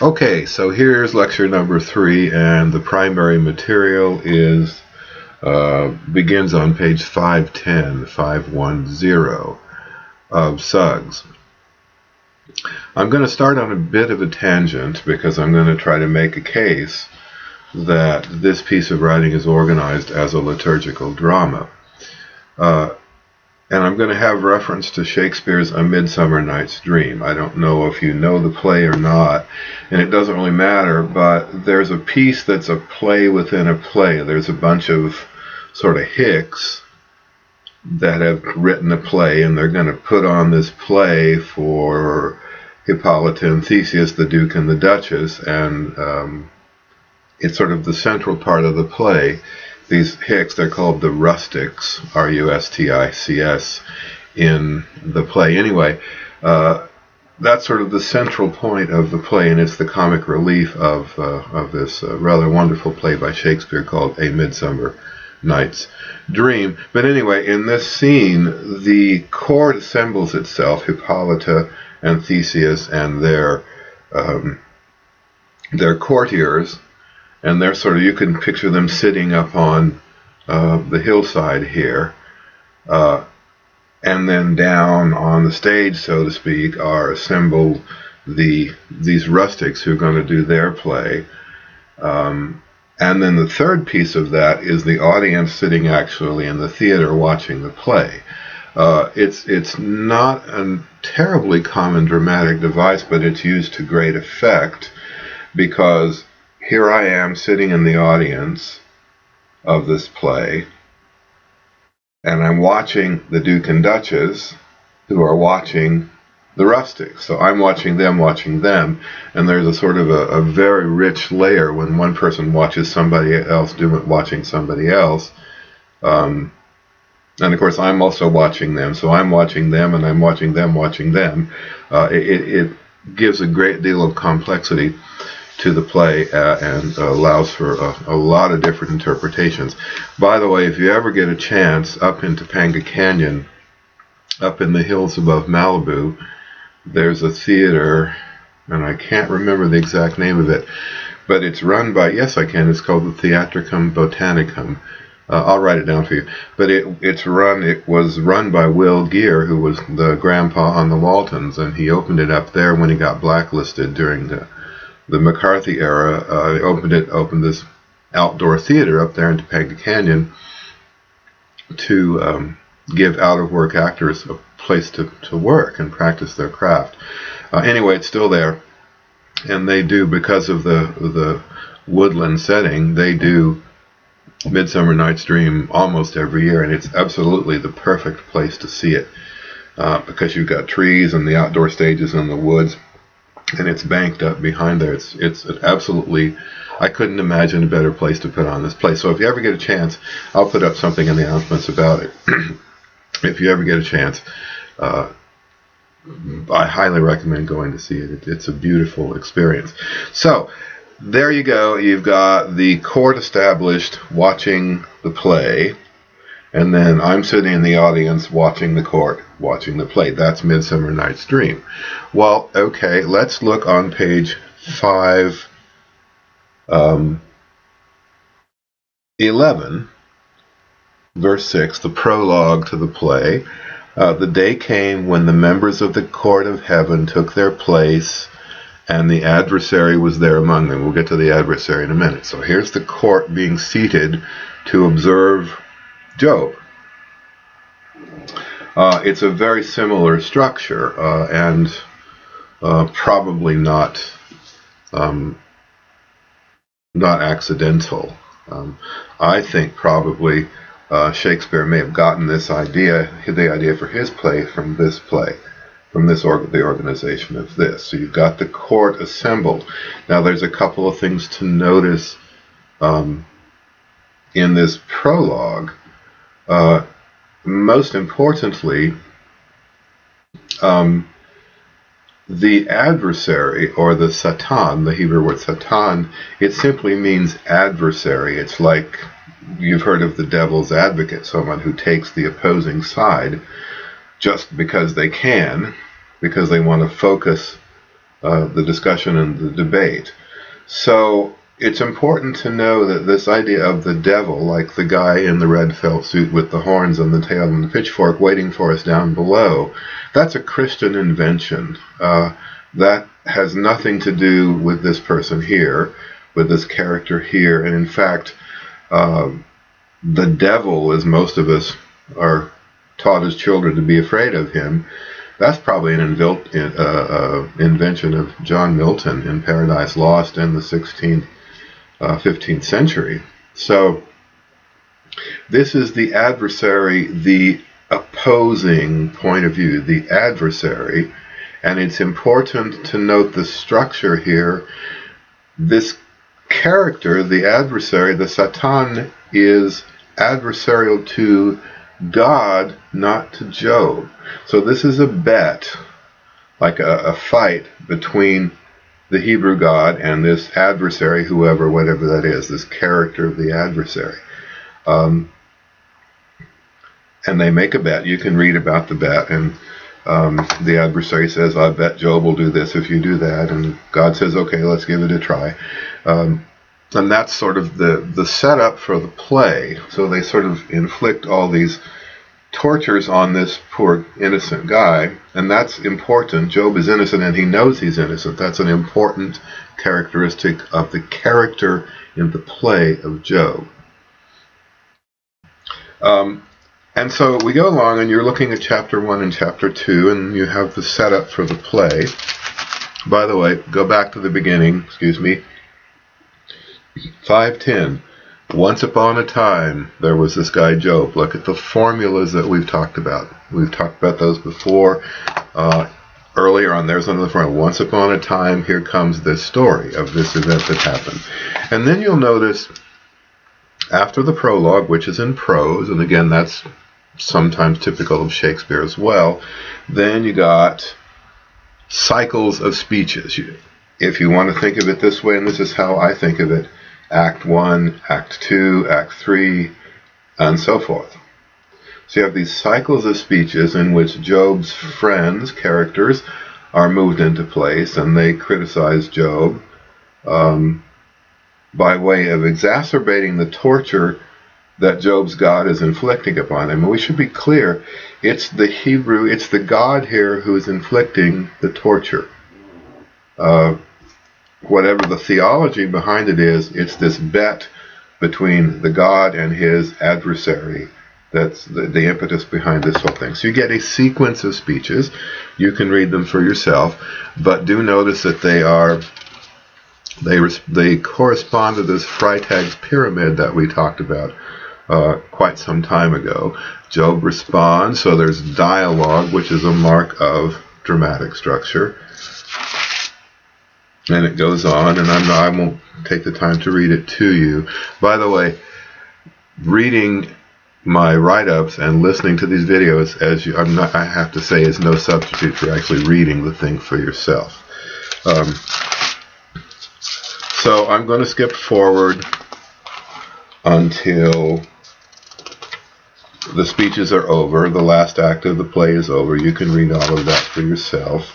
Okay, so here's lecture number 3, and the primary material is begins on page 510 of Suggs. I'm going to start on a bit of a tangent because I'm going to try to make a case that this piece of writing is organized as a liturgical drama. And I'm going to have reference to Shakespeare's A Midsummer Night's Dream. I don't know if you know the play or not, and it doesn't really matter, but there's a piece that's a play within a play. There's a bunch of sort of hicks that have written a play, and they're going to put on this play for Hippolyta and Theseus, the Duke and the Duchess, and it's sort of the central part of the play. These hicks, they're called the rustics, R-U-S-T-I-C-S, in the play. Anyway, that's sort of the central point of the play, and it's the comic relief of this rather wonderful play by Shakespeare called A Midsummer Night's Dream. But anyway, in this scene, the court assembles itself, Hippolyta and Theseus and their courtiers, and they're sort of, you can picture them sitting up on the hillside here. And then down on the stage, so to speak, are assembled these rustics who are going to do their play. And then the third piece of that is the audience sitting actually in the theater watching the play. It's not a terribly common dramatic device, but it's used to great effect because here I am sitting in the audience of this play, and I'm watching the Duke and Duchess, who are watching the rustics. So I'm watching them, and there's a sort of a very rich layer when one person watches somebody else watching somebody else. And of course, I'm also watching them, so I'm watching them, and I'm watching them watching them. It gives a great deal of complexity to the play and allows for a lot of different interpretations. By the way, if you ever get a chance up in Topanga Canyon, up in the hills above Malibu, there's a theater, and I can't remember the exact name of it, but it's run by, yes I can, it's called the Theatricum Botanicum. I'll write it down for you. But it was run by Will Geer, who was the grandpa on the Waltons, and he opened it up there when he got blacklisted during the McCarthy era. They opened this outdoor theater up there in Topanga Canyon to give out-of-work actors a place to work and practice their craft. Anyway, it's still there, and they do, because of the woodland setting, they do Midsummer Night's Dream almost every year, and it's absolutely the perfect place to see it because you've got trees and the outdoor stages in the woods, and it's banked up behind there. It's absolutely, I couldn't imagine a better place to put on this play. So if you ever get a chance, I'll put up something in the announcements about it. If you ever get a chance, I highly recommend going to see it. It's a beautiful experience. So there you go. You've got the court established watching the play, and then I'm sitting in the audience watching the court, watching the play. That's Midsummer Night's Dream. Well, okay, let's look on page 511, verse 6, the prologue to the play. The day came when the members of the court of heaven took their place, and the adversary was there among them. We'll get to the adversary in a minute. So here's the court being seated to observe Job. It's a very similar structure, and probably not accidental. I think probably Shakespeare may have gotten the idea for his play, from the organization of this. So you've got the court assembled. Now there's a couple of things to notice in this prologue. Most importantly, the adversary, or the Satan, the Hebrew word Satan, it simply means adversary. It's like you've heard of the devil's advocate, someone who takes the opposing side just because they can, because they want to focus the discussion and the debate. So it's important to know that this idea of the devil, like the guy in the red felt suit with the horns and the tail and the pitchfork waiting for us down below, that's a Christian invention. That has nothing to do with this person here, with this character here. And in fact, the devil, as most of us are taught as children to be afraid of him, that's probably an invention of John Milton in Paradise Lost in the 16th, 15th century. So this is the adversary, the opposing point of view, the adversary, and it's important to note the structure here. This character, the adversary, the Satan, is adversarial to God, not to Job. So this is a bet, like a fight between the Hebrew God and this adversary, whoever, whatever that is, this character of the adversary. And they make a bet. You can read about the bet, and the adversary says, I bet Job will do this if you do that, and God says, okay, let's give it a try. And that's sort of the setup for the play. So they sort of inflict all these tortures on this poor innocent guy, and that's important. Job is innocent and he knows he's innocent. That's an important characteristic of the character in the play of Job. And so we go along, and you're looking at chapter 1 and chapter 2, and you have the setup for the play. By the way, go back to the beginning, 5:10. Once upon a time, there was this guy Job. Look at the formulas that we've talked about. We've talked about those before. Earlier on, there's another formula. Once upon a time, here comes this story of this event that happened. And then you'll notice, after the prologue, which is in prose, and again, that's sometimes typical of Shakespeare as well, then you got cycles of speeches. If you want to think of it this way, and this is how I think of it, Act 1, Act 2, Act 3, and so forth. So you have these cycles of speeches in which Job's friends, characters, are moved into place, and they criticize Job by way of exacerbating the torture that Job's God is inflicting upon him. And we should be clear, it's the God here who is inflicting the torture. Whatever the theology behind it is, it's this bet between the God and his adversary. That's the impetus behind this whole thing. So you get a sequence of speeches. You can read them for yourself, but do notice that they correspond to this Freytag's pyramid that we talked about quite some time ago. Job responds, so there's dialogue, which is a mark of dramatic structure. And it goes on, and I won't take the time to read it to you. By the way, reading my write-ups and listening to these videos, I have to say, is no substitute for actually reading the thing for yourself. So I'm going to skip forward until the speeches are over. The last act of the play is over. You can read all of that for yourself.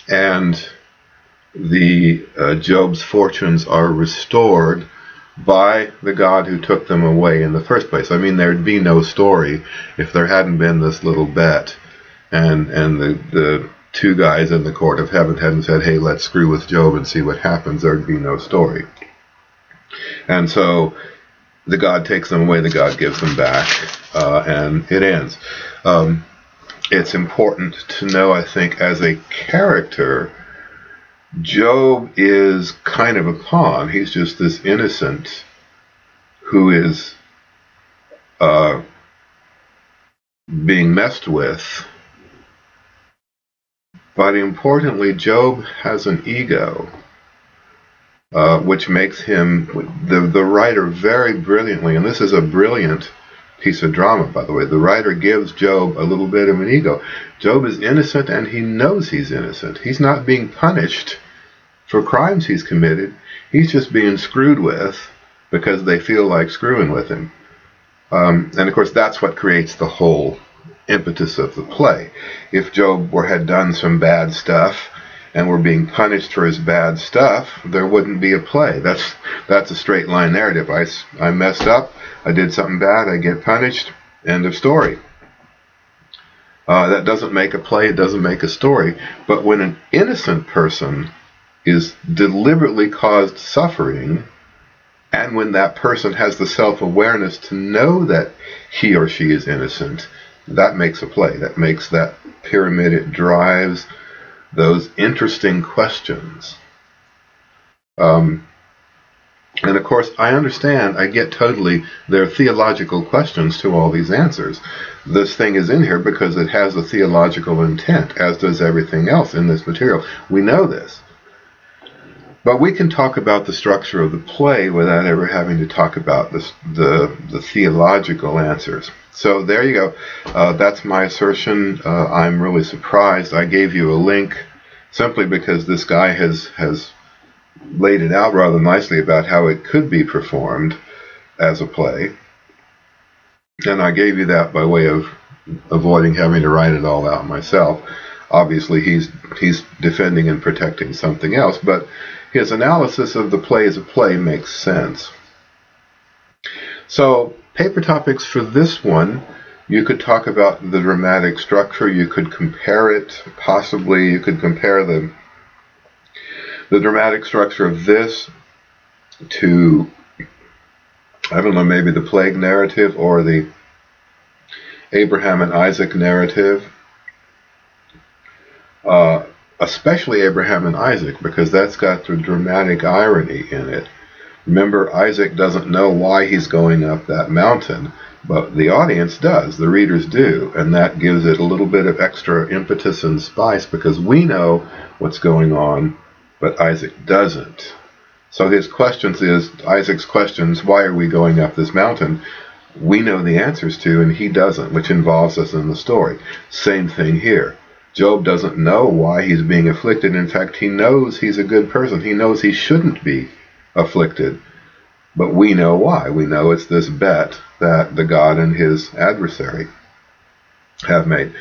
And the Job's fortunes are restored by the God who took them away in the first place. I mean, there'd be no story if there hadn't been this little bet, and the two guys in the court of heaven hadn't said, hey, let's screw with Job and see what happens. There'd be no story. And so the God takes them away, the God gives them back, and it ends. It's important to know, I think, as a character, Job is kind of a pawn. He's just this innocent who is being messed with. But importantly, Job has an ego, which makes him, the writer very brilliantly, and this is a brilliant piece of drama, by the way, the writer gives Job a little bit of an ego. Job is innocent, and he knows he's innocent. He's not being punished for crimes he's committed. He's just being screwed with because they feel like screwing with him. And of course, that's what creates the whole impetus of the play. If Job had done some bad stuff and were being punished for his bad stuff, there wouldn't be a play. That's a straight line narrative. I messed up, I did something bad, I get punished, end of story. That doesn't make a play, it doesn't make a story. But when an innocent person is deliberately caused suffering, and when that person has the self-awareness to know that he or she is innocent, that makes a play. That makes that pyramid. It drives those interesting questions. And of course, I understand, I get totally, there are theological questions to all these answers. This thing is in here because it has a theological intent, as does everything else in this material. We know this. But we can talk about the structure of the play without ever having to talk about the theological answers. So there you go. That's my assertion. I'm really surprised. I gave you a link simply because this guy has laid it out rather nicely about how it could be performed as a play. And I gave you that by way of avoiding having to write it all out myself. Obviously, he's defending and protecting something else, but his analysis of the play as a play makes sense. So, paper topics for this one, you could talk about the dramatic structure, you could compare it, possibly you could compare the dramatic structure of this to, I don't know, maybe the plague narrative or the Abraham and Isaac narrative. Especially Abraham and Isaac, because that's got the dramatic irony in it. Remember, Isaac doesn't know why he's going up that mountain, but the audience does, the readers do, and that gives it a little bit of extra impetus and spice because we know what's going on, but Isaac doesn't. So his questions is, Isaac's questions, why are we going up this mountain? We know the answers to, and he doesn't, which involves us in the story. Same thing here. Job doesn't know why he's being afflicted. In fact, he knows he's a good person. He knows he shouldn't be afflicted. But we know why. We know it's this bet that the God and his adversary have made.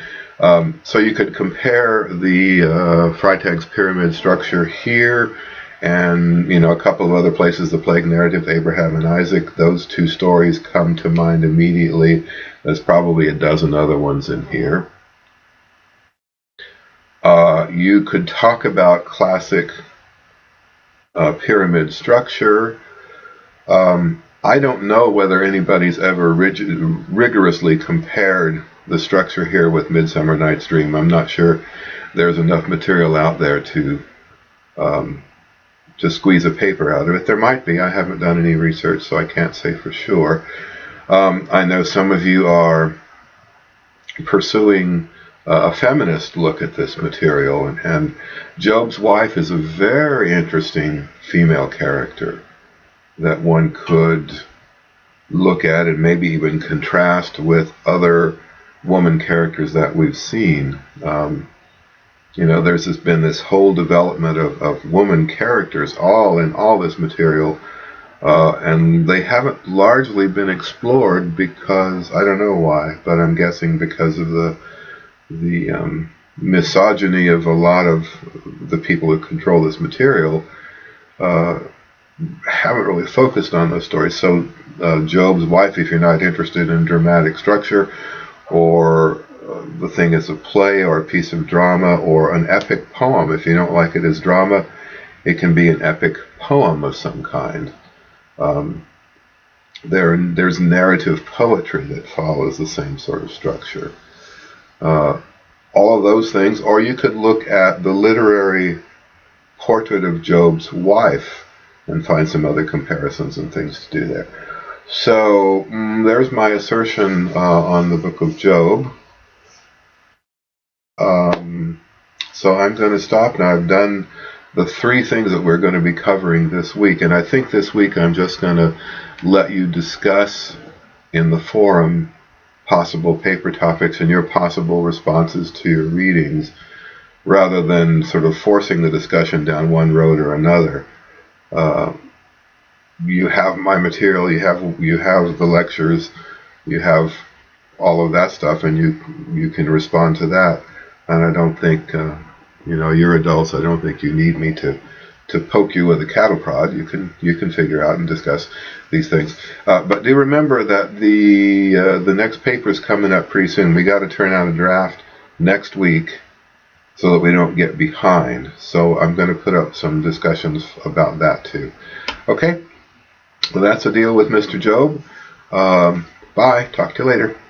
So you could compare the Freytag's pyramid structure here and, a couple of other places, the plague narrative, Abraham and Isaac. Those two stories come to mind immediately. There's probably a dozen other ones in here. You could talk about classic pyramid structure. I don't know whether anybody's ever rigorously compared the structure here with Midsummer Night's Dream. I'm not sure there's enough material out there to squeeze a paper out of it. There might be. I haven't done any research, so I can't say for sure. I know some of you are pursuing a feminist look at this material, and Job's wife is a very interesting female character that one could look at and maybe even contrast with other woman characters that we've seen. There's been this whole development of woman characters all in all this material, and they haven't largely been explored because, I don't know why, but I'm guessing because of the misogyny of a lot of the people who control this material. Haven't really focused on those stories. So Job's wife, if you're not interested in dramatic structure or the thing as a play or a piece of drama or an epic poem, if you don't like it as drama, it can be an epic poem of some kind. There's narrative poetry that follows the same sort of structure. All of those things, or you could look at the literary portrait of Job's wife and find some other comparisons and things to do there. So there's my assertion on the book of Job. So I'm going to stop now. I've done the three things that we're going to be covering this week, and I think this week I'm just going to let you discuss in the forum possible paper topics and your possible responses to your readings, rather than sort of forcing the discussion down one road or another. You have my material, you have the lectures, you have all of that stuff, and you can respond to that. And I don't think you're adults. I don't think you need me to poke you with a cattle prod. You can figure out and discuss these things. But do remember that the next paper is coming up pretty soon. We got to turn out a draft next week so that we don't get behind. So I'm going to put up some discussions about that too. Okay, well, that's the deal with Mr. Job. Bye. Talk to you later.